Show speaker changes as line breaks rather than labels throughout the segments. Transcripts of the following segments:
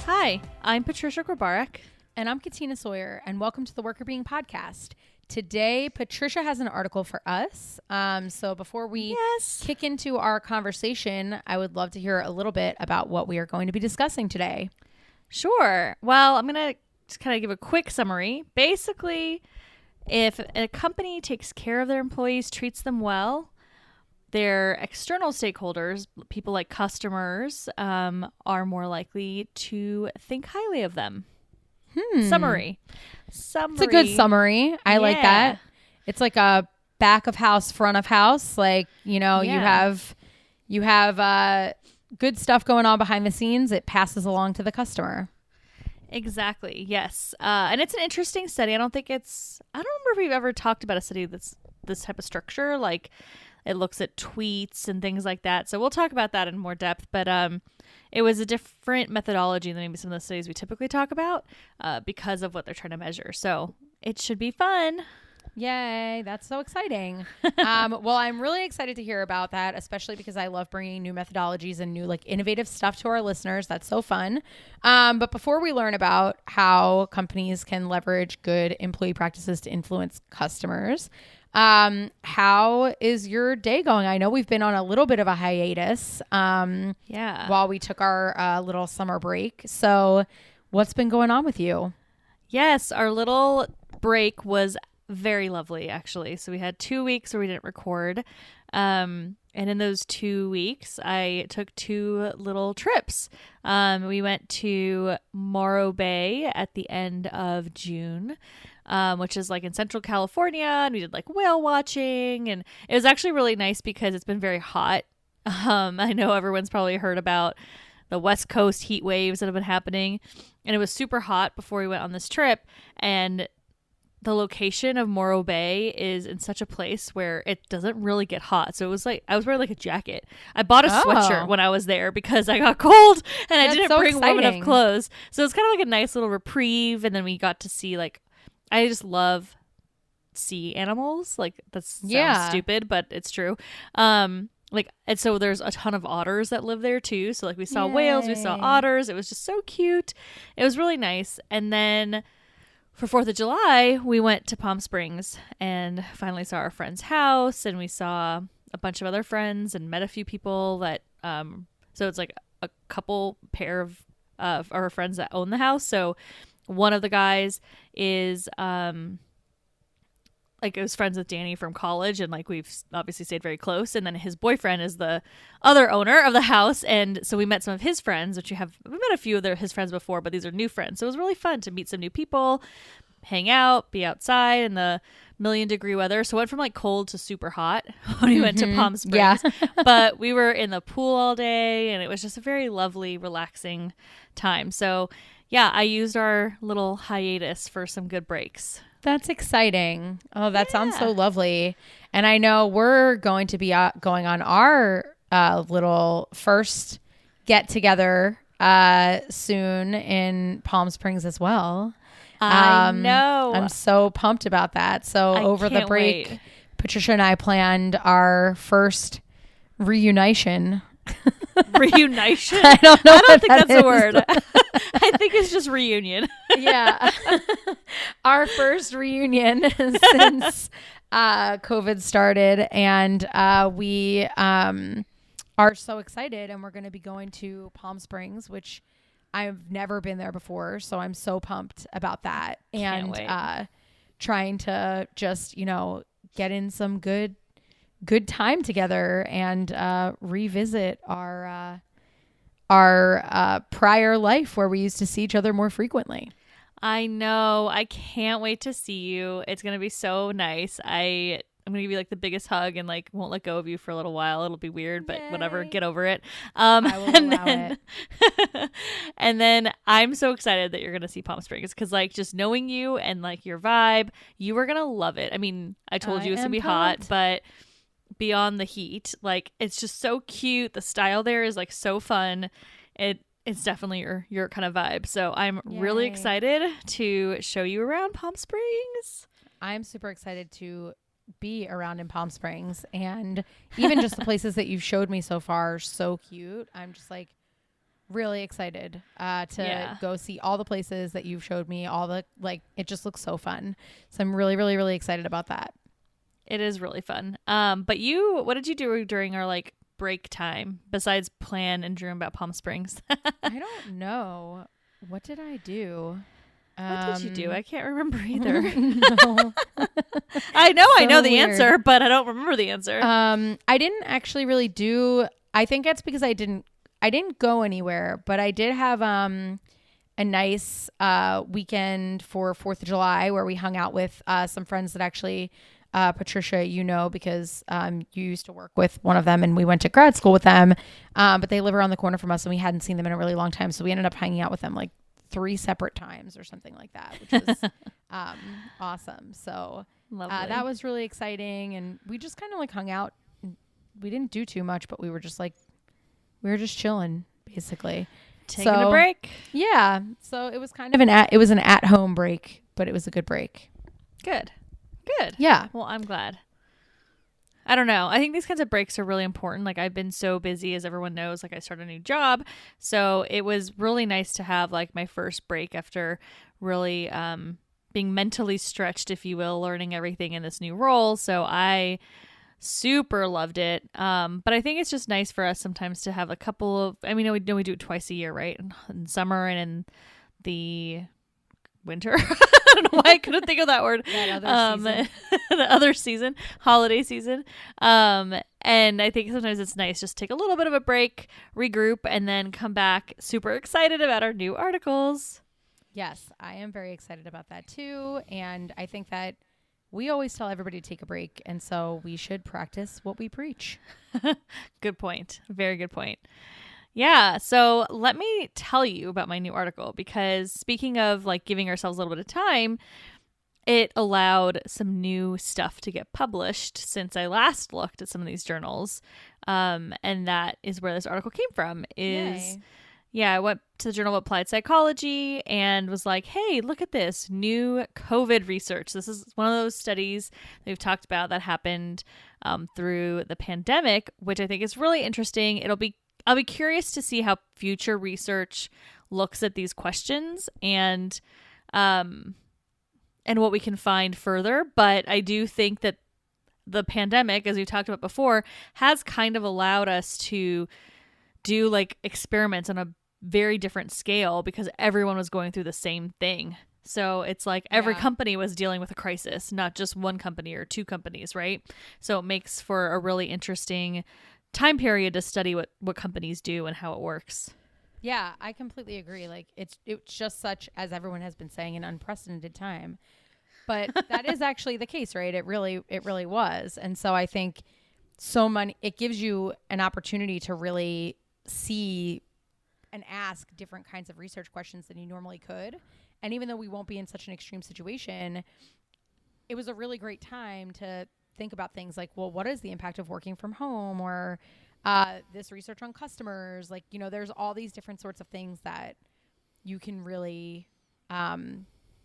Hi, I'm Patricia Grabarek.
And I'm Katina Sawyer, and welcome to the Worker Being Podcast. Today, Patricia has an article for us. So before we kick into our conversation, I would love to hear a little bit about what we are going to be discussing today.
Sure. Well, I'm going to just kind of give a quick summary. Basically, if a company takes care of their employees, treats them well, their external stakeholders, people like customers, are more likely to think highly of them. Summary.
It's a good summary. I like that. It's like a back of house, front of house. Like, you know, you have good stuff going on behind the scenes. It passes along to the customer.
Exactly. Yes. And it's an interesting study. I don't remember if we've ever talked about a study that's this type of structure. Like, it looks at tweets and things like that. So we'll talk about that in more depth. But it was a different methodology than maybe some of the studies we typically talk about because of what they're trying to measure. So it should be fun.
Yay. That's so exciting. Well, I'm really excited to hear about that, especially because I love bringing new methodologies and new like innovative stuff to our listeners. That's so fun. But before we learn about how companies can leverage good employee practices to influence customers, how is your day going? I know we've been on a little bit of a hiatus while we took our little summer break. So what's been going on with you?
Yes, our little break was very lovely, actually. So we had 2 weeks where we didn't record. And in those 2 weeks, I took 2 little trips. We went to Morro Bay at the end of June, which is like in Central California. And we did like whale watching. And it was actually really nice because it's been very hot. I know everyone's probably heard about the West Coast heat waves that have been happening. And it was super hot before we went on this trip. And the location of Morro Bay is in such a place where it doesn't really get hot. So it was like, I was wearing like a jacket. I bought a sweatshirt when I was there because I got cold and I didn't bring warm enough clothes. So it's kind of like a nice little reprieve. And then we got to see like, I just love sea animals. Like that sounds stupid, but it's true. And so there's a ton of otters that live there too. So like we saw whales, we saw otters. It was just so cute. It was really nice. And then for 4th of July, we went to Palm Springs and finally saw our friend's house, and we saw a bunch of other friends and met a few people that, so it's like a couple pair of our friends that own the house. So one of the guys is, like I was friends with Danny from college, and like we've obviously stayed very close. And then his boyfriend is the other owner of the house, and so we met some of his friends, we met a few of his friends before, but these are new friends. So it was really fun to meet some new people, hang out, be outside in the 1,000,000-degree weather. So it went from like cold to super hot when we went to Palm Springs. Yeah. But we were in the pool all day, and it was just a very lovely, relaxing time. So yeah, I used our little hiatus for some good breaks.
That's exciting. Oh, that sounds so lovely. And I know we're going to be going on our little first get together soon in Palm Springs as well.
I know.
I'm so pumped about that. So over the break, Patricia and I planned our first reunition.
Reunition?
I don't
think that's a word. I think it's just reunion.
Yeah. Our first reunion since COVID started, and we are so excited, and we're going to be going to Palm Springs, which I've never been there before, so I'm so pumped about that. And trying to just, get in some good time together and revisit our prior life where we used to see each other more frequently.
I know. I can't wait to see you. It's going to be so nice. I'm going to give you like the biggest hug and like won't let go of you for a little while. It'll be weird, but whatever. Get over it.
I will allow it.
And then I'm so excited that you're going to see Palm Springs because like just knowing you and like your vibe, you are going to love it. I mean, I told you it's going to be hot, but beyond the heat, like it's just so cute. The style there is like so fun. It's definitely your kind of vibe. So I'm really excited to show you around Palm Springs.
I'm super excited to be around in Palm Springs, and even just the places that you've showed me so far are so cute. I'm just like really excited to go see all the places that you've showed me, all the, like, it just looks so fun. So I'm really, really, really excited about that.
It is really fun. But what did you do during our like break time besides plan and dream about Palm Springs?
I don't know. What did I do?
What did you do? I can't remember either.
No.
I know
So
the
weird.
answer, but I don't remember the answer.
I didn't actually really do. I think that's because I didn't go anywhere, but I did have a nice weekend for 4th of July where we hung out with some friends that actually Patricia, because you used to work with one of them and we went to grad school with them, but they live around the corner from us and we hadn't seen them in a really long time, so we ended up hanging out with them like 3 separate times or something like that, which was awesome. So that was really exciting, and we just kind of like hung out. We didn't do too much, but we were just just chilling basically,
Taking a break.
Yeah, so it was kind of an at-home break, but it was a good break.
Good.
Yeah.
Well, I'm glad. I don't know. I think these kinds of breaks are really important. Like, I've been so busy, as everyone knows, like I started a new job. So it was really nice to have like my first break after really being mentally stretched, if you will, learning everything in this new role. So I super loved it. But I think it's just nice for us sometimes to have a couple of, we do it twice a year, right? In summer and in the winter. I don't know why I couldn't think of that word.
That other season.
The other season, holiday season. And I think sometimes it's nice just take a little bit of a break, regroup, and then come back super excited about our new articles.
Yes, I am very excited about that too. And I think that we always tell everybody to take a break. And so we should practice what we preach.
Good point. Very good point. Yeah. So let me tell you about my new article, because speaking of like giving ourselves a little bit of time, it allowed some new stuff to get published since I last looked at some of these journals. And that is where this article came from.
Yay.
Yeah, I went to the Journal of Applied Psychology and was like, hey, look at this new COVID research. This is one of those studies that we've talked about that happened through the pandemic, which I think is really interesting. I'll be curious to see how future research looks at these questions and what we can find further. But I do think that the pandemic, as we talked about before, has kind of allowed us to do like experiments on a very different scale because everyone was going through the same thing. So it's like every company was dealing with a crisis, not just one company or 2 companies, right? So it makes for a really interesting time period to study what companies do and how it works.
Yeah, I completely agree. Like it's just such, as everyone has been saying, an unprecedented time. But that is actually the case, right? It really was. And so I think it gives you an opportunity to really see and ask different kinds of research questions than you normally could. And even though we won't be in such an extreme situation, it was a really great time to think about things like, well, what is the impact of working from home, or this research on customers? Like, there's all these different sorts of things that you can really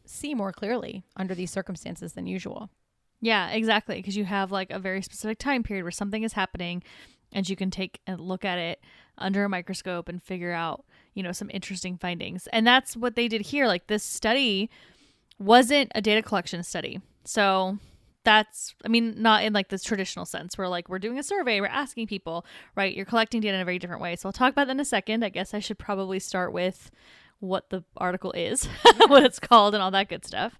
see more clearly under these circumstances than usual.
Yeah, exactly. Because you have like a very specific time period where something is happening and you can take a look at it under a microscope and figure out, some interesting findings. And that's what they did here. Like, this study wasn't a data collection study. So that's, not in like this traditional sense where like we're doing a survey, we're asking people, right? You're collecting data in a very different way. So I'll talk about that in a second. I guess I should probably start with what the article is, what it's called, and all that good stuff.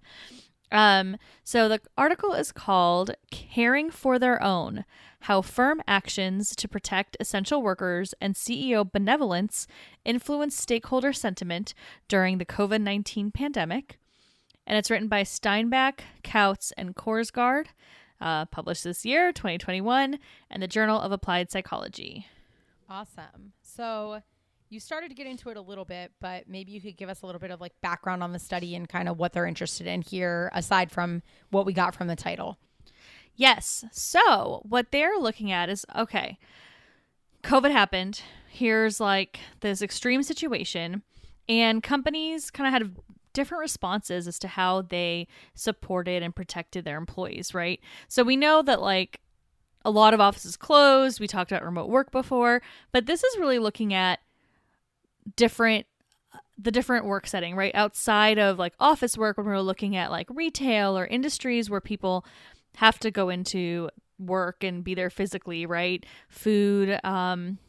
So the article is called Caring for Their Own: How Firm Actions to Protect Essential Workers and CEO Benevolence Influence Stakeholder Sentiment During the COVID-19 Pandemic. And it's written by Steinbach, Kautz, and Korsgaard, published this year, 2021, and the Journal of Applied Psychology.
Awesome. So you started to get into it a little bit, but maybe you could give us a little bit of like background on the study and kind of what they're interested in here, aside from what we got from the title.
Yes. So what they're looking at is, okay, COVID happened. Here's like this extreme situation, and companies kind of had different responses as to how they supported and protected their employees, right? So we know that like a lot of offices closed. We talked about remote work before, but this is really looking at the different work setting, right? Outside of like office work, when we were looking at like retail or industries where people have to go into work and be there physically, right? Food,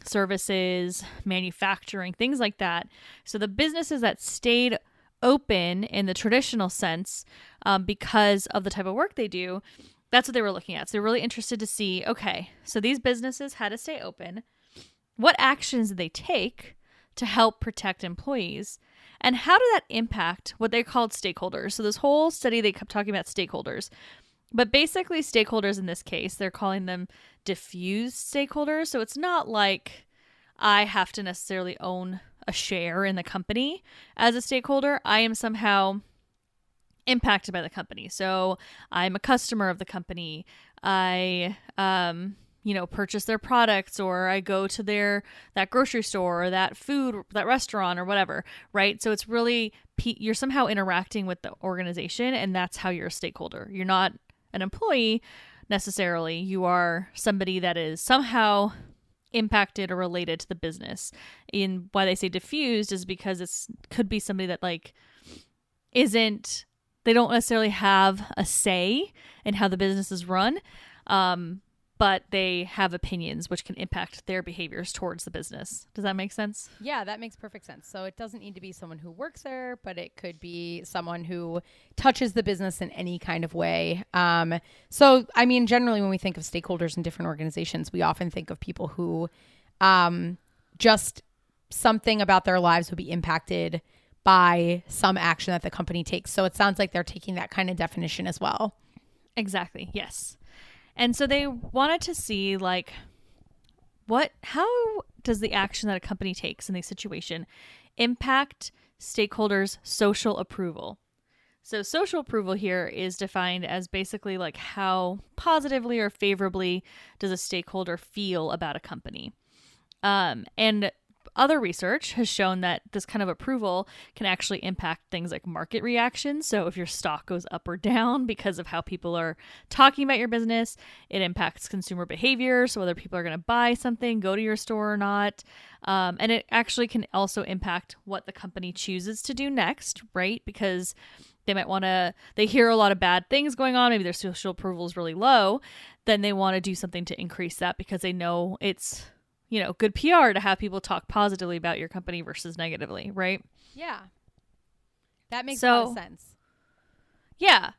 services, manufacturing, things like that. So the businesses that stayed open in the traditional sense, because of the type of work they do, that's what they were looking at. So they're really interested to see, okay, so these businesses had to stay open. What actions did they take to help protect employees? And how did that impact what they called stakeholders? So this whole study, they kept talking about stakeholders. But basically stakeholders in this case, they're calling them diffused stakeholders. So it's not like I have to necessarily own a share in the company as a stakeholder. I am somehow impacted by the company. So I'm a customer of the company. I purchase their products, or I go to that grocery store or that that restaurant or whatever, right? So it's really, you're somehow interacting with the organization, and that's how you're a stakeholder. You're not an employee necessarily. You are somebody that is somehow impacted or related to the business. And why they say diffused is because it could be somebody that like they don't necessarily have a say in how the business is run. But they have opinions which can impact their behaviors towards the business. Does that make sense?
Yeah, that makes perfect sense. So it doesn't need to be someone who works there, but it could be someone who touches the business in any kind of way. So, I mean, generally when we think of stakeholders in different organizations, we often think of people who just something about their lives would be impacted by some action that the company takes. So it sounds like they're taking that kind of definition as well.
Exactly. Yes. And so they wanted to see like how does the action that a company takes in this situation impact stakeholders' social approval? So social approval here is defined as basically like how positively or favorably does a stakeholder feel about a company. And other research has shown that this kind of approval can actually impact things like market reactions. So if your stock goes up or down because of how people are talking about your business, it impacts consumer behavior. So whether people are going to buy something, go to your store or not. And it actually can also impact what the company chooses to do next, right? Because they might they hear a lot of bad things going on. Maybe their social approval is really low. Then they want to do something to increase that because they know it's good PR to have people talk positively about your company versus negatively, right?
Yeah. That makes a lot of sense.
Yeah.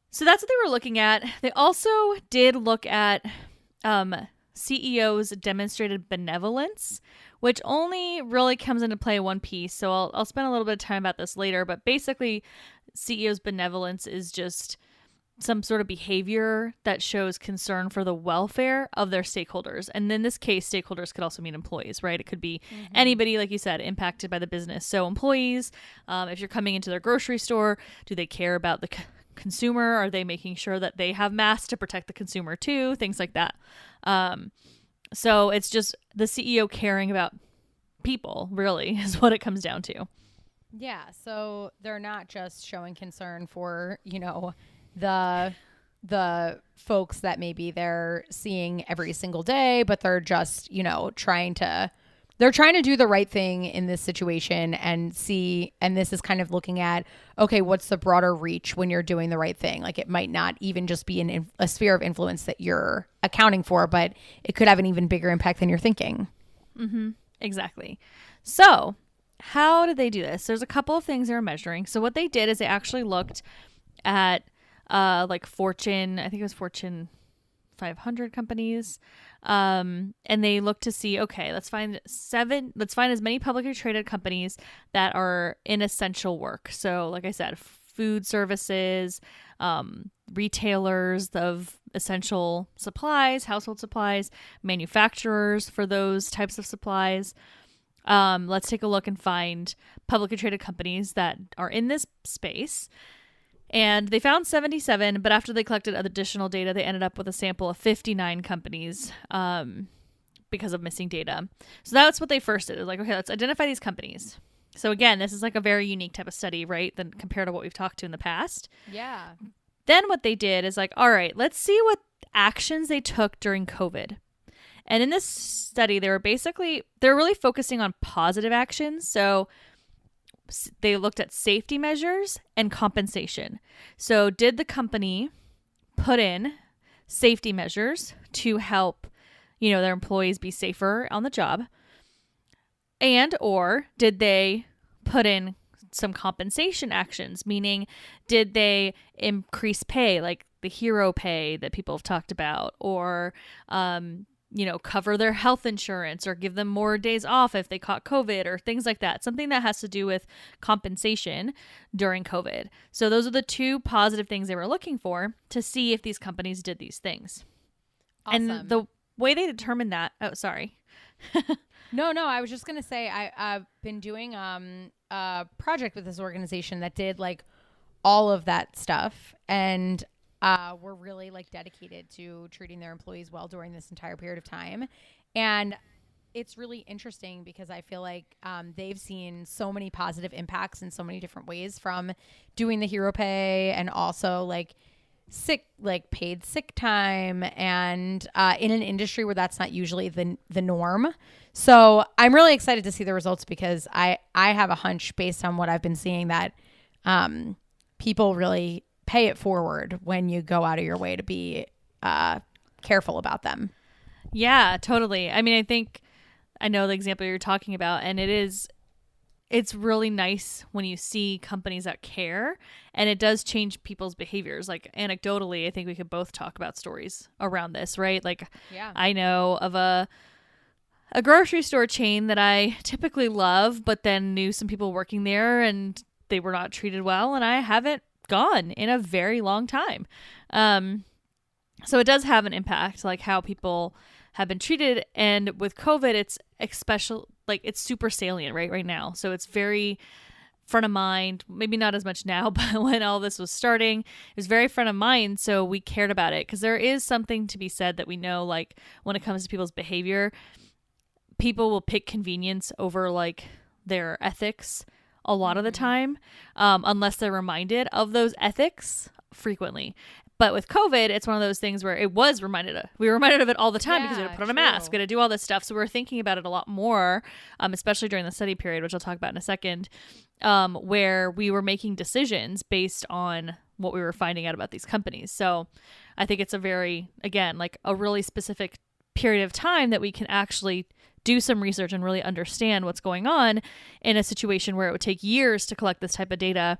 So that's what they were looking at. They also did look at CEOs' demonstrated benevolence, which only really comes into play one piece. So I'll spend a little bit of time about this later, but basically CEOs' benevolence is just some sort of behavior that shows concern for the welfare of their stakeholders. And in this case, stakeholders could also mean employees, right? It could be anybody, like you said, impacted by the business. So employees, if you're coming into their grocery store, do they care about the consumer? Are they making sure that they have masks to protect the consumer too? Things like that. So it's just the CEO caring about people, really, is what it comes down to.
Yeah. So they're not just showing concern for, the folks that maybe they're seeing every single day, but they're just, trying to do the right thing in this situation and this is kind of looking at, okay, what's the broader reach when you're doing the right thing? Like it might not even just be a sphere of influence that you're accounting for, but it could have an even bigger impact than you're thinking.
Mm-hmm. Exactly. So how did they do this? There's a couple of things they were measuring. So what they did is they actually looked at like Fortune 500 companies. And they look to see, okay, let's find as many publicly traded companies that are in essential work. So like I said, food services, retailers of essential supplies, household supplies, manufacturers for those types of supplies. Let's take a look and find publicly traded companies that are in this space. And they found 77, but after they collected additional data, they ended up with a sample of 59 companies because of missing data. So that's what they first did. It was like, okay, let's identify these companies. So again, this is like a very unique type of study, right? Than compared to what we've talked to in the past.
Yeah.
Then what they did is like, all right, let's see what actions they took during COVID. And in this study, they're really focusing on positive actions. So they looked at safety measures and compensation. So did the company put in safety measures to help, their employees be safer on the job? And or did they put in some compensation actions, meaning did they increase pay, like the hero pay that people have talked about, or cover their health insurance or give them more days off if they caught COVID or things like that. Something that has to do with compensation during COVID. So those are the two positive things they were looking for to see if these companies did these things.
Awesome.
And the way they determined that, sorry.
No, I was just going to say I've been doing a project with this organization that did like all of that stuff, and we're really like dedicated to treating their employees well during this entire period of time. And it's really interesting because I feel like they've seen so many positive impacts in so many different ways from doing the hero pay and also like paid sick time, and in an industry where that's not usually the norm. So I'm really excited to see the results because I have a hunch based on what I've been seeing that people really pay it forward when you go out of your way to be careful about them.
Yeah, totally. I mean, I know the example you're talking about, and it's really nice when you see companies that care, and it does change people's behaviors. Like anecdotally, I think we could both talk about stories around this, right? Like, yeah. I know of a grocery store chain that I typically love, but then knew some people working there and they were not treated well, and I haven't gone in a very long time. So it does have an impact, like how people have been treated. And with COVID, it's especially like it's super salient right now. So it's very front of mind, maybe not as much now, but when all this was starting, it was very front of mind. So we cared about it because there is something to be said that we know, like when it comes to people's behavior, people will pick convenience over like their ethics a lot of the time, unless they're reminded of those ethics frequently. But with COVID, it's one of those things where we were reminded of it all the time because we had to put on a mask, we had to do all this stuff. So we were thinking about it a lot more, especially during the study period, which I'll talk about in a second, where we were making decisions based on what we were finding out about these companies. So I think it's a really specific period of time that we can actually do some research and really understand what's going on in a situation where it would take years to collect this type of data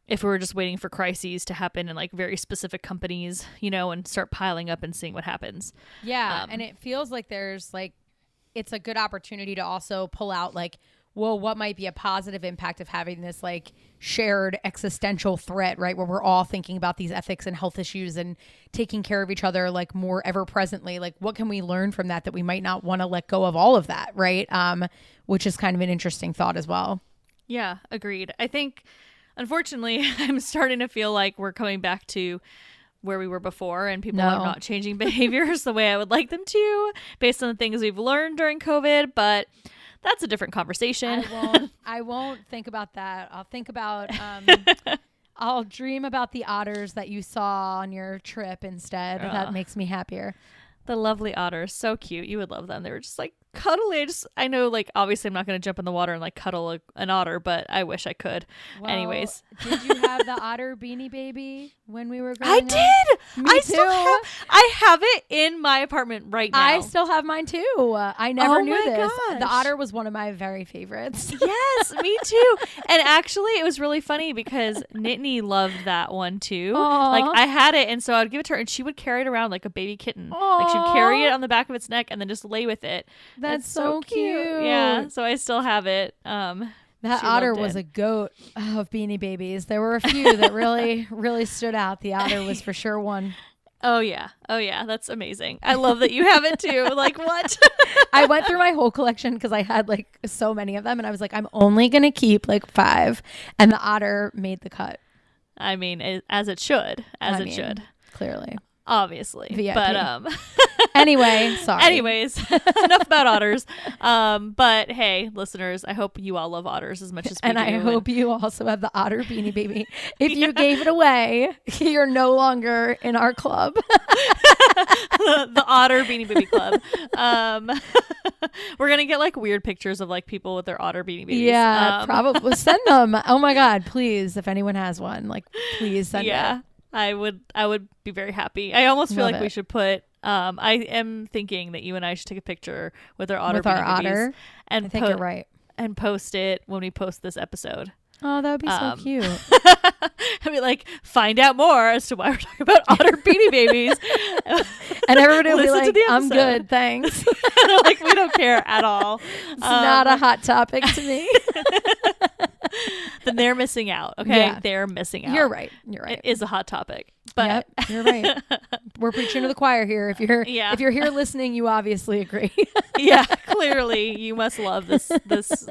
if we were just waiting for crises to happen in like very specific companies, and start piling up and seeing what happens.
Yeah. And it feels like it's a good opportunity to also pull out like, well, what might be a positive impact of having this like shared existential threat, right? Where we're all thinking about these ethics and health issues and taking care of each other like more ever presently. Like what can we learn from that we might not want to let go of all of that, right? Which is kind of an interesting thought as well.
Yeah, agreed. I think, unfortunately, I'm starting to feel like we're coming back to where we were before, and people are not changing behaviors the way I would like them to based on the things we've learned during COVID, but that's a different conversation.
I won't think about that. I'll think about, I'll dream about the otters that you saw on your trip instead. That makes me happier.
The lovely otters. So cute. You would love them. They were just like cuddly. I know, like, obviously I'm not going to jump in the water and like cuddle an otter, but I wish I could. Well, anyways.
Did you have the otter Beanie Baby when we were growing up?
I did.
Me too.
I have it in my apartment right now.
I still have mine too. I never knew this.
Gosh.
The otter was one of my very favorites.
Yes, me too. And actually it was really funny because Nittany loved that one too. Aww. Like I had it, and so I'd give it to her and she would carry it around like a baby kitten. Aww. Like she'd carry it on the back of its neck and then just lay with it.
That's so cute.
Yeah, so I still have it.
That otter was a goat of Beanie Babies. There were a few that really, really stood out. The otter was for sure one.
Oh yeah. That's amazing. I love that you have it too. Like what?
I went through my whole collection because I had like so many of them, and I was like, I'm only gonna keep like 5, and the otter made the cut.
I mean, as it should. Should.
Clearly.
obviously.
VIP.
But
Anyway, sorry.
Anyways, enough about otters. But hey, listeners, I hope you all love otters as much as we
and
do.
I hope you also have the otter beanie baby. If you gave it away, you're no longer in our club.
The Otter Beanie Baby Club. We're gonna get like weird pictures of like people with their otter beanie babies.
Yeah, probably send them. Oh my God, please! If anyone has one, like, please send it.
I would be very happy. I almost feel
Love
like
it.
we should put. I am thinking that you and I should take a picture with our otter
With our
beanie babies
otter.
and
I think you're right.
and post it when we post this episode.
Oh, that would be so cute.
I mean, like, find out more as to why we're talking about otter beanie babies.
And everybody will be
Listen to
like,
the
I'm
episode.
good, thanks.
They're like, we don't care at all.
It's not a hot topic to me.
Then they're missing out. Okay,
Yeah.
they're missing out.
You're right.
It is a hot topic, but
Yep, you're right. We're preaching to the choir here. If you're here listening, you obviously agree.
yeah, clearly you must love this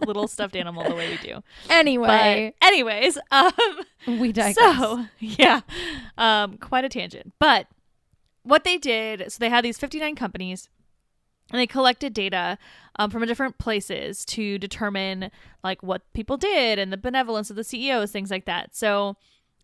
little stuffed animal the way we do.
Anyway,
But anyways,
we digress.
so yeah, quite a tangent. But what they did, so they had these 59 companies. And they collected data from different places to determine like what people did and the benevolence of the CEOs, things like that. So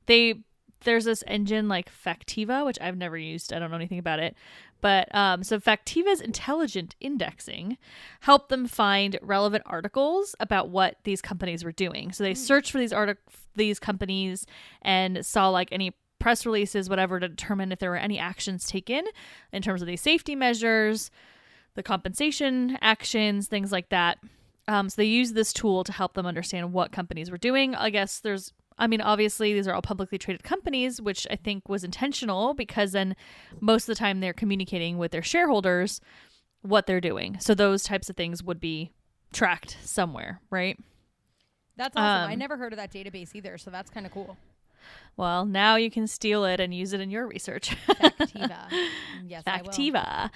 there's this engine like Factiva, which I've never used. I don't know anything about it. But so Factiva's intelligent indexing helped them find relevant articles about what these companies were doing. So they searched for these companies and saw like any press releases, whatever, to determine if there were any actions taken in terms of these safety measures, the compensation actions, things like that. So they use this tool to help them understand what companies were doing. I guess obviously these are all publicly traded companies, which I think was intentional because then most of the time they're communicating with their shareholders what they're doing. So those types of things would be tracked somewhere, right?
That's awesome. I never heard of that database either, so that's kind of cool.
Well, now you can steal it and use it in your research.
Factiva. Yes,
Factiva.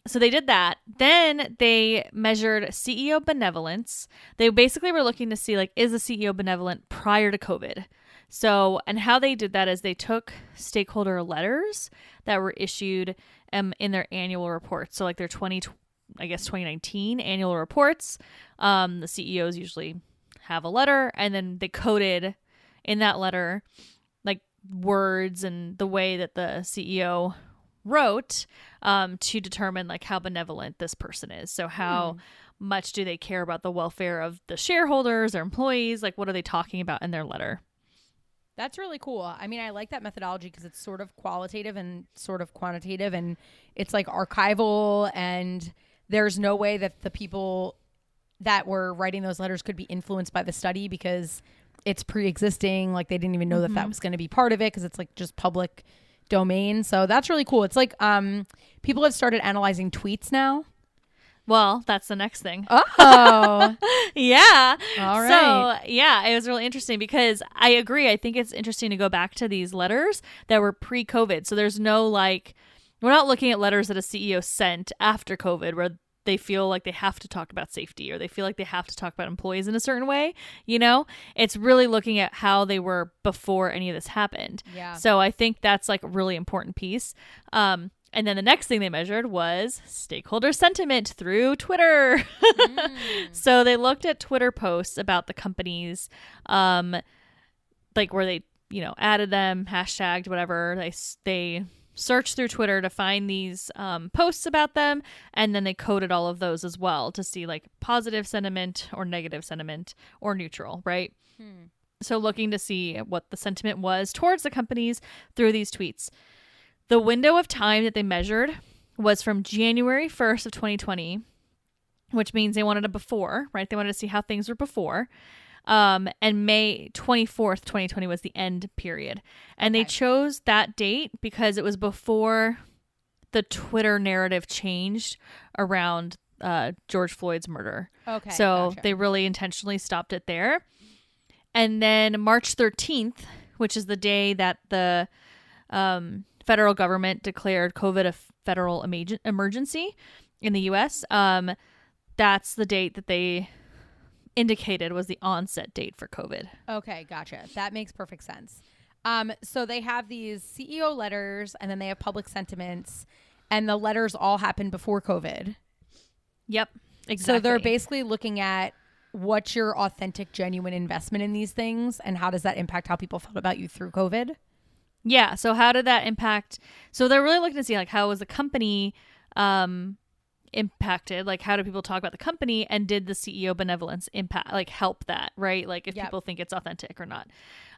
So they did that. Then they measured CEO benevolence. They basically were looking to see, like, is the CEO benevolent prior to COVID? So, and how they did that is they took stakeholder letters that were issued in their annual reports. So, like their 2019 annual reports. The CEOs usually have a letter, and then they coded in that letter, like, words and the way that the CEO wrote to determine like how benevolent this person is. So how much do they care about the welfare of the shareholders or employees? Like, what are they talking about in their letter?
That's really cool. I mean, I like that methodology because it's sort of qualitative and sort of quantitative, and it's like archival, and there's no way that the people that were writing those letters could be influenced by the study because it's pre-existing. Like, they didn't even know that was going to be part of it because it's like just public domain. So that's really cool. It's like people have started analyzing tweets now.
Well, that's the next thing.
Oh.
Yeah.
All right.
So, yeah, it was really interesting because I agree. I think it's interesting to go back to these letters that were pre-COVID. So there's no like, we're not looking at letters that a CEO sent after COVID where they feel like they have to talk about safety or they feel like they have to talk about employees in a certain way. You know, it's really looking at how they were before any of this happened.
Yeah.
So I think that's like a really important piece. And then the next thing they measured was stakeholder sentiment through Twitter. So they looked at Twitter posts about the companies, like where they, added them, hashtagged, whatever. They searched through Twitter to find these posts about them. And then they coded all of those as well to see like positive sentiment or negative sentiment or neutral, right? So looking to see what the sentiment was towards the companies through these tweets. The window of time that they measured was from January 1st of 2020, which means they wanted a before, right? They wanted to see how things were before. And May 24th, 2020 was the end period. And they chose that date because it was before the Twitter narrative changed around George Floyd's murder.
Okay.
So
gotcha.
they really intentionally stopped it there. And then March 13th, which is the day that the federal government declared COVID a federal emergency in the U.S., that's the date that they indicated was the onset date for COVID.
Okay, gotcha. That makes perfect sense. So they have these CEO letters, and then they have public sentiments, and the letters all happened before COVID.
Yep, exactly.
So they're basically looking at what's your authentic, genuine investment in these things, and how does that impact how people felt about you through COVID?
Yeah. So how did that impact? So they're really looking to see like how was the company impacted? Like how do people talk about the company, and did the CEO benevolence impact like help that, right? Like if people think it's authentic or not.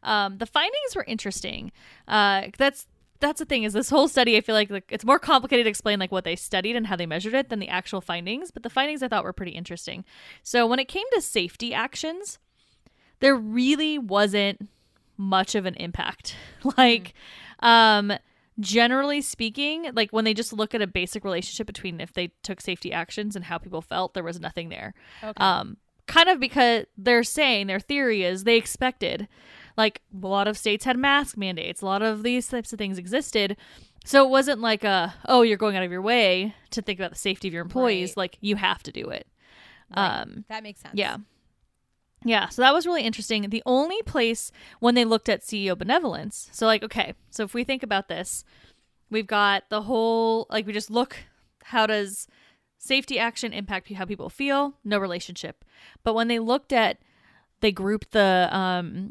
The findings were interesting. That's the thing is this whole study, I feel like it's more complicated to explain like what they studied and how they measured it than the actual findings. But the findings I thought were pretty interesting. So when it came to safety actions, there really wasn't much of an impact. Like, generally speaking, like when they just look at a basic relationship between if they took safety actions and how people felt, there was nothing there. Okay. Kind of because they're saying their theory is they expected, like a lot of states had mask mandates, a lot of these types of things existed. So it wasn't like oh, you're going out of your way to think about the safety of your employees. Right. Like you have to do it.
Right. That makes sense.
Yeah. Yeah, so that was really interesting. The only place when they looked at CEO benevolence, so like, okay, so if we think about this, we've got the whole, like we just look, how does safety action impact how people feel? No relationship. But when they looked at, they grouped the,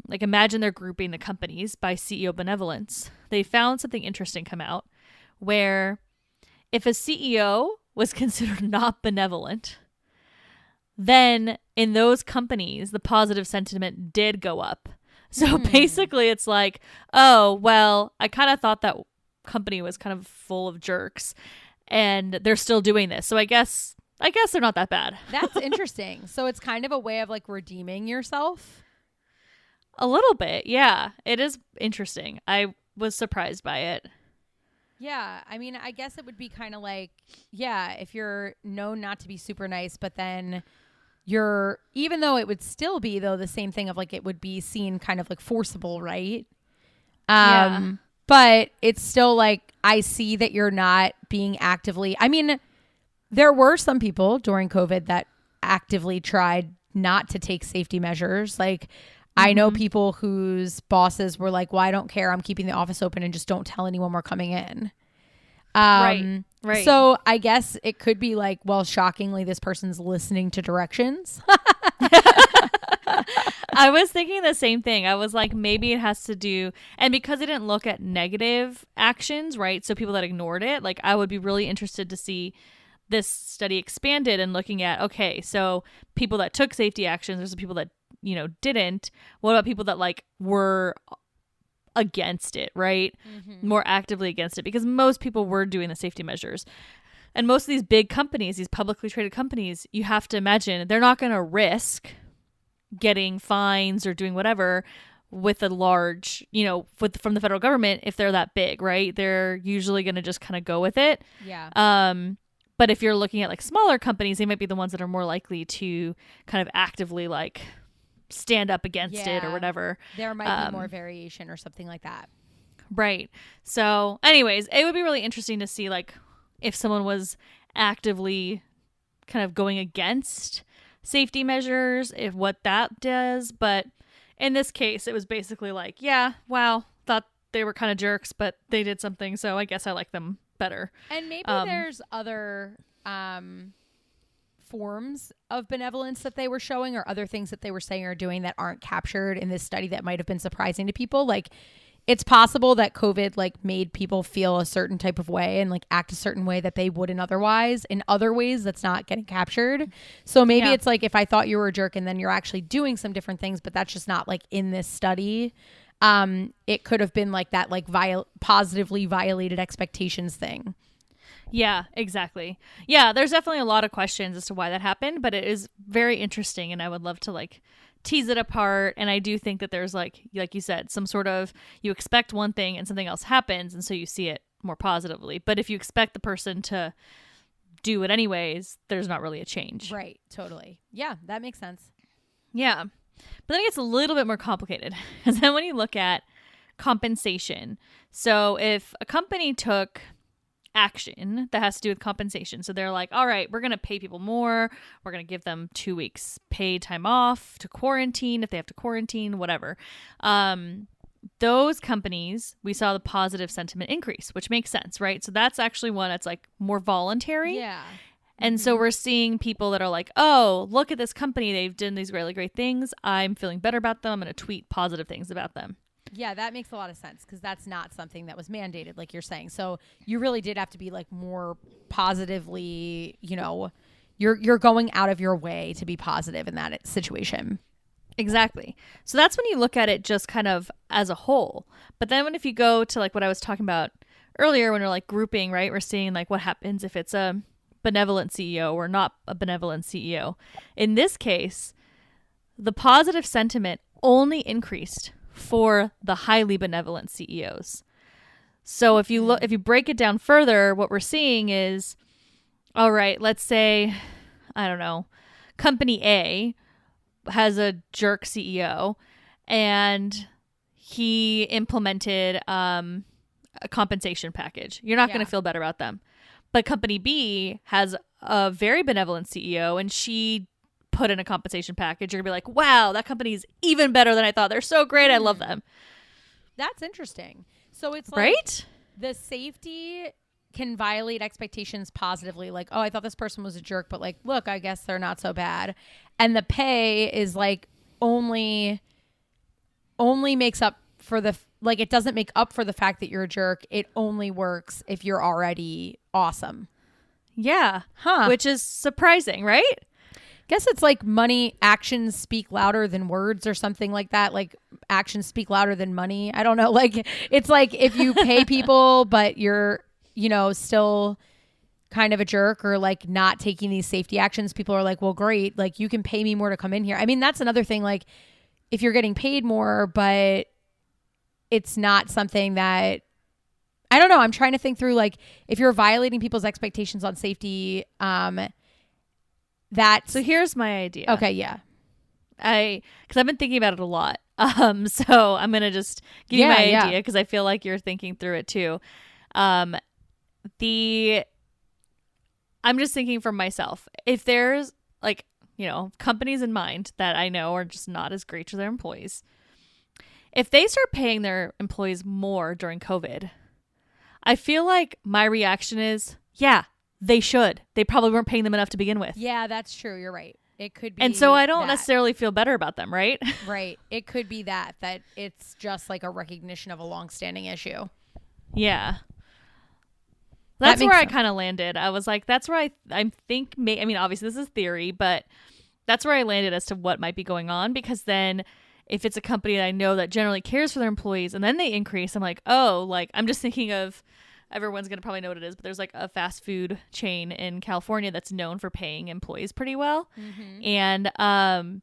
like imagine they're grouping the companies by CEO benevolence. They found something interesting come out where if a CEO was considered not benevolent, then in those companies, the positive sentiment did go up. So basically it's like, oh, well, I kind of thought that company was kind of full of jerks and they're still doing this. So I guess they're not that bad.
That's interesting. So it's kind of a way of like redeeming yourself.
A little bit. Yeah, it is interesting. I was surprised by it.
Yeah. I mean, I guess it would be kind of like, yeah, if you're known not to be super nice, but then even though it would still be though the same thing of like it would be seen kind of like forcible, right? Yeah. But it's still like I see that you're not being actively. I mean, there were some people during COVID that actively tried not to take safety measures. Like I know people whose bosses were like, "Well, I don't care. I'm keeping the office open and just don't tell anyone we're coming in." Right. So I guess it could be like, well, shockingly, this person's listening to directions.
I was thinking the same thing. I was like, maybe it has to do, and because they didn't look at negative actions, right? So people that ignored it, like I would be really interested to see this study expanded and looking at, okay, so people that took safety actions, there's the people that, didn't. What about people that like were against it, right? More actively against it, because most people were doing the safety measures. And most of these big companies, these publicly traded companies, you have to imagine they're not going to risk getting fines or doing whatever with a large, from the federal government if they're that big, right? They're usually going to just kind of go with it.
Yeah.
But if you're looking at like smaller companies, they might be the ones that are more likely to kind of actively like stand up against it or whatever.
There might be more variation or something like that.
Right. So anyways, it would be really interesting to see like if someone was actively kind of going against safety measures, if what that does. But in this case, it was basically like, yeah, wow, thought they were kind of jerks, but they did something. So I guess I like them better.
And maybe there's other forms of benevolence that they were showing or other things that they were saying or doing that aren't captured in this study that might have been surprising to people. Like it's possible that COVID like made people feel a certain type of way and like act a certain way that they wouldn't otherwise in other ways that's not getting captured. So maybe it's like if I thought you were a jerk and then you're actually doing some different things, but that's just not like in this study. It could have been like that, like positively violated expectations thing.
Yeah, exactly. Yeah, there's definitely a lot of questions as to why that happened, but it is very interesting and I would love to like tease it apart. And I do think that there's like you said, some sort of, you expect one thing and something else happens. And so you see it more positively. But if you expect the person to do it anyways, there's not really a change.
Right. Totally. Yeah, that makes sense.
Yeah. But then it gets a little bit more complicated. Because then when you look at compensation, so if a company took action that has to do with compensation, so they're like, all right, we're going to pay people more, we're going to give them 2 weeks paid time off to quarantine if they have to quarantine, whatever, those companies, we saw the positive sentiment increase, which makes sense, right? So that's actually one that's like more voluntary.
Yeah.
And so we're seeing people that are like, oh, look at this company. They've done these really great things. I'm feeling better about them. I'm going to tweet positive things about them.
Yeah, that makes a lot of sense because that's not something that was mandated, like you're saying. So you really did have to be like more positively, you know, you're going out of your way to be positive in that situation.
Exactly. So that's when you look at it just kind of as a whole. But then if you go to like what I was talking about earlier, when we're like grouping, right, we're seeing like what happens if it's a benevolent CEO or not a benevolent CEO. In this case, the positive sentiment only increased for the highly benevolent CEOs. So if you break it down further, what we're seeing is, all right, let's say, I don't know, company A has a jerk CEO and he implemented a compensation package. You're not going to feel better about them. But company B has a very benevolent CEO and she put in a compensation package. You're going to be like, wow, that company's even better than I thought. They're so great. I love them.
That's interesting. So it's like
right?
The safety can violate expectations positively. Like, oh, I thought this person was a jerk, but like, look, I guess they're not so bad. And the pay is like only makes up for the, like, it doesn't make up for the fact that you're a jerk. It only works if you're already awesome.
Yeah. Which is surprising, right?
Guess it's like money, actions speak louder than words or something like that. Like actions speak louder than money. I don't know. Like it's like if you pay people, but you're, you know, still kind of a jerk or like not taking these safety actions, people are like, well, great. Like you can pay me more to come in here. I mean, that's another thing. Like if you're getting paid more, but it's not something that, I don't know. I'm trying to think through like if you're violating people's expectations on safety,
so here's my idea.
Okay, yeah.
Because I've been thinking about it a lot. So I'm gonna just give you my idea because I feel like you're thinking through it too. I'm just thinking for myself. If there's like, you know, companies in mind that I know are just not as great to their employees, if they start paying their employees more during COVID, I feel like my reaction is, yeah, they should. They probably weren't paying them enough to begin with.
Yeah, that's true. You're right. It could be.
And so I don't necessarily feel better about them, right?
Right. It could be that it's just like a recognition of a longstanding issue.
Yeah. That's where I kind of landed. I was like, that's where I think, I mean, obviously this is theory, but that's where I landed as to what might be going on. Because then if it's a company that I know that generally cares for their employees and then they increase, I'm like, oh, like I'm just thinking of, everyone's going to probably know what it is, but there's like a fast food chain in California that's known for paying employees pretty well. Mm-hmm. And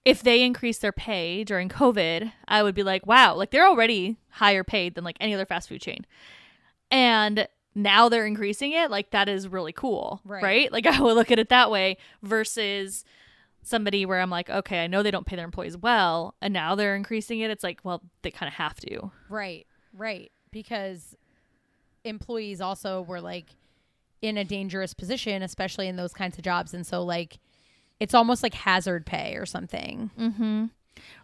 if they increase their pay during COVID, I would be like, wow, like they're already higher paid than like any other fast food chain. And now they're increasing it. Like that is really cool. Right? Like I would look at it that way versus somebody where I'm like, okay, I know they don't pay their employees well. And now they're increasing it. It's like, well, they kind of have to.
Right. Because employees also were like in a dangerous position, especially in those kinds of jobs. And so like, it's almost like hazard pay or something.
Mm-hmm.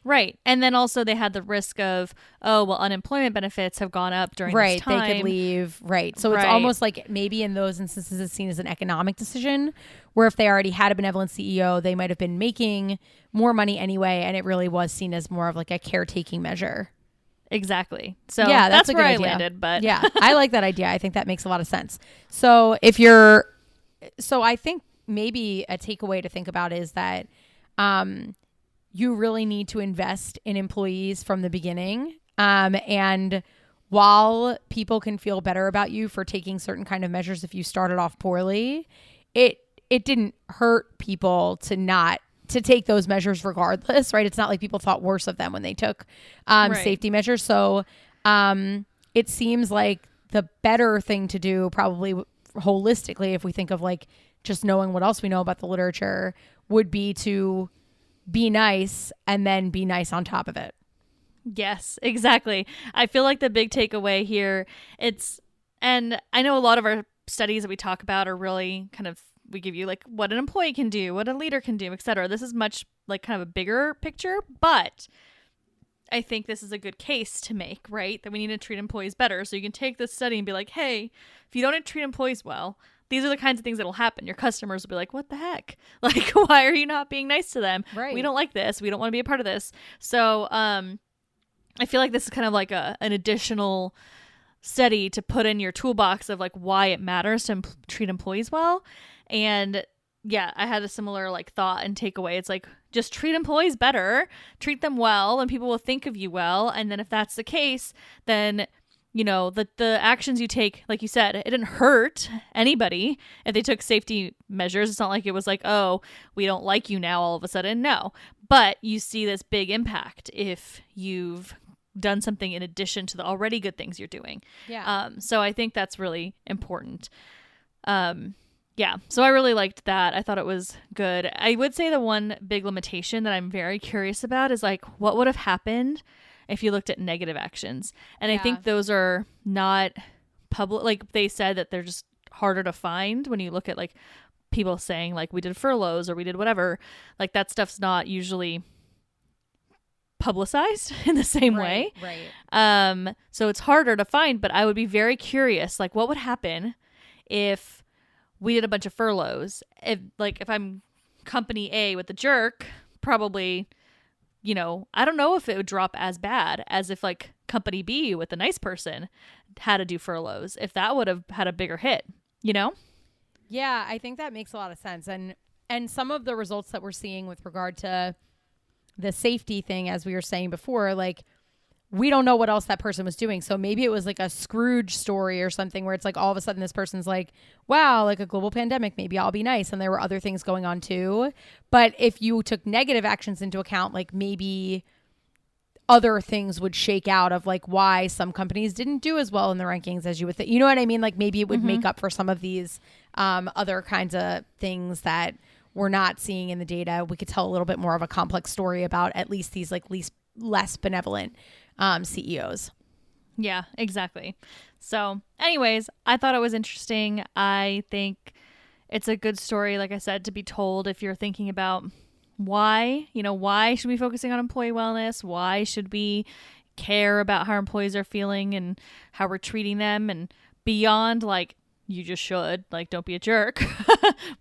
Right. And then also they had the risk of, oh, well, unemployment benefits have gone up during this time.
Right. They could leave. Right. So it's almost like maybe in those instances it's seen as an economic decision where if they already had a benevolent CEO, they might have been making more money anyway. And it really was seen as more of like a caretaking measure.
Exactly. So
yeah, that's
where I
idea.
landed. But
yeah, I like that idea. I think that makes a lot of sense. So I think maybe a takeaway to think about is that you really need to invest in employees from the beginning. And while people can feel better about you for taking certain kind of measures if you started off poorly, it didn't hurt people to take those measures regardless, right? It's not like people thought worse of them when they took safety measures. So it seems like the better thing to do probably holistically, if we think of like just knowing what else we know about the literature, would be to be nice and then be nice on top of it.
Yes, exactly. I feel like the big takeaway here, and I know a lot of our studies that we talk about are really kind of, we give you like what an employee can do, what a leader can do, etc. This is much like kind of a bigger picture, but I think this is a good case to make, right? That we need to treat employees better. So you can take this study and be like, hey, if you don't treat employees well, these are the kinds of things that will happen. Your customers will be like, what the heck? Like, why are you not being nice to them?
Right.
We don't like this. We don't want to be a part of this. So I feel like this is kind of like an additional study to put in your toolbox of like why it matters to treat employees well. And yeah, I had a similar like thought and takeaway. It's like, just treat employees better, treat them well, and people will think of you well. And then if that's the case, then, you know, the actions you take, like you said, it didn't hurt anybody if they took safety measures. It's not like it was like, oh, we don't like you now all of a sudden. No, but you see this big impact if you've done something in addition to the already good things you're doing.
Yeah.
So I think that's really important. Yeah, so I really liked that. I thought it was good. I would say the one big limitation that I'm very curious about is like, what would have happened if you looked at negative actions? And I think those are not public. Like they said that they're just harder to find when you look at like people saying like we did furloughs or we did whatever. Like that stuff's not usually publicized in the same way.
Right.
So it's harder to find, but I would be very curious, like what would happen if we did a bunch of furloughs? If I'm company A with the jerk, probably, you know, I don't know if it would drop as bad as if like company B with the nice person had to do furloughs, if that would have had a bigger hit, you know?
Yeah, I think that makes a lot of sense. And some of the results that we're seeing with regard to the safety thing, as we were saying before, like we don't know what else that person was doing. So maybe it was like a Scrooge story or something where it's like all of a sudden this person's like, wow, like a global pandemic, maybe I'll be nice. And there were other things going on too. But if you took negative actions into account, like maybe other things would shake out of like why some companies didn't do as well in the rankings as you would think. You know what I mean? Like maybe it would make up for some of these other kinds of things that we're not seeing in the data. We could tell a little bit more of a complex story about at least these like less benevolent CEOs.
Yeah, exactly. So anyways, I thought it was interesting. I think it's a good story, like I said, to be told if you're thinking about why should we be focusing on employee wellness? Why should we care about how our employees are feeling and how we're treating them? And beyond like, you just should, like, don't be a jerk.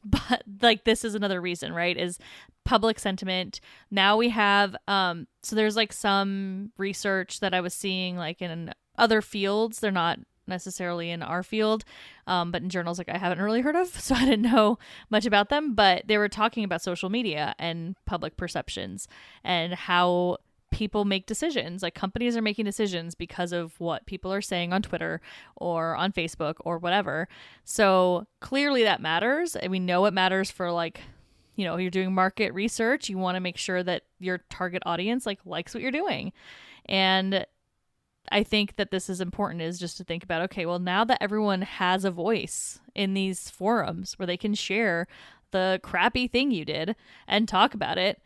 But like, this is another reason, right? Is public sentiment. Now we have, so there's like some research that I was seeing like in other fields. They're not necessarily in our field, but in journals like I haven't really heard of, so I didn't know much about them. But they were talking about social media and public perceptions and how people make decisions. Like companies are making decisions because of what people are saying on Twitter or on Facebook or whatever. So clearly that matters. And we know it matters for like, you know, you're doing market research. You want to make sure that your target audience like likes what you're doing. And I think that this is important, is just to think about, okay, well, now that everyone has a voice in these forums where they can share the crappy thing you did and talk about it,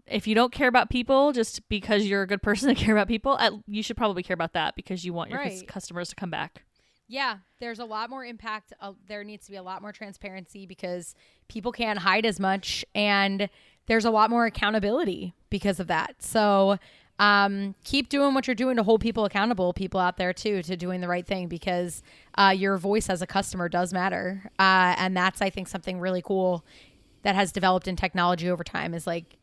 if you don't care about people just because you're a good person to care about people, you should probably care about that because you want your customers to come back.
Yeah, there's a lot more impact. There needs to be a lot more transparency because people can't hide as much, and there's a lot more accountability because of that. So keep doing what you're doing to hold people accountable, people out there too, to doing the right thing, because your voice as a customer does matter. And that's, I think, something really cool that has developed in technology over time, is like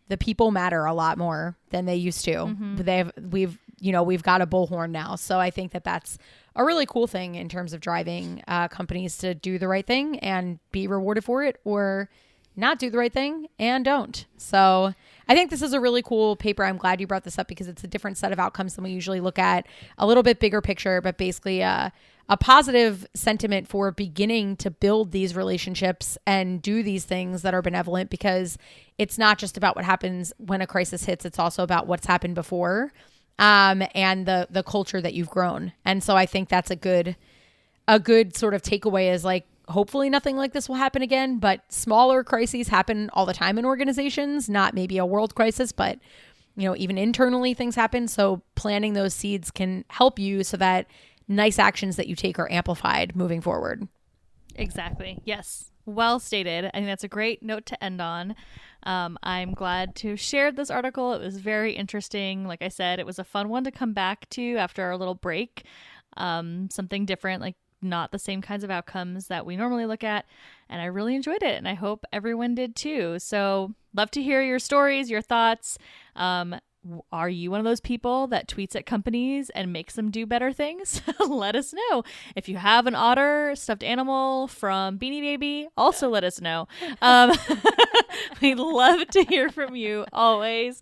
the people matter a lot more than they used to. Mm-hmm. We've got a bullhorn now. So I think that that's a really cool thing in terms of driving companies to do the right thing and be rewarded for it, or not do the right thing and don't. So I think this is a really cool paper. I'm glad you brought this up because it's a different set of outcomes than we usually look at. A little bit bigger picture, but basically a positive sentiment for beginning to build these relationships and do these things that are benevolent, because it's not just about what happens when a crisis hits. It's also about what's happened before, and the culture that you've grown. And so I think that's a good sort of takeaway, is like, hopefully nothing like this will happen again, but smaller crises happen all the time in organizations, not maybe a world crisis, but even internally things happen. So planting those seeds can help you so that nice actions that you take are amplified moving forward.
Exactly. Yes. Well stated. I think that's a great note to end on. I'm glad to share this article. It was very interesting. Like I said, it was a fun one to come back to after our little break. Something different, like not the same kinds of outcomes that we normally look at. And I really enjoyed it. And I hope everyone did too. So love to hear your stories, your thoughts. Are you one of those people that tweets at companies and makes them do better things? Let us know. If you have an otter stuffed animal from Beanie Baby, also let us know. We'd love to hear from you always.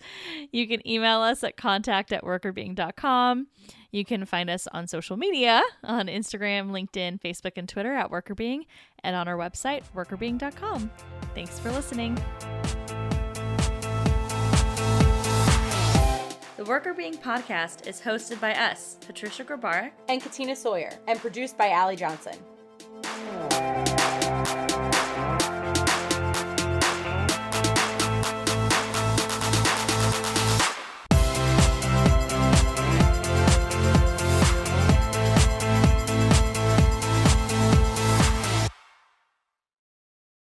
You can email us at contact@workerbeing.com. You can find us on social media on Instagram, LinkedIn, Facebook, and Twitter at workerbeing, and on our website, workerbeing.com. Thanks for listening. The Worker Being podcast is hosted by us, Patricia Grabarek
and Katina Sawyer, and produced by Allie Johnson.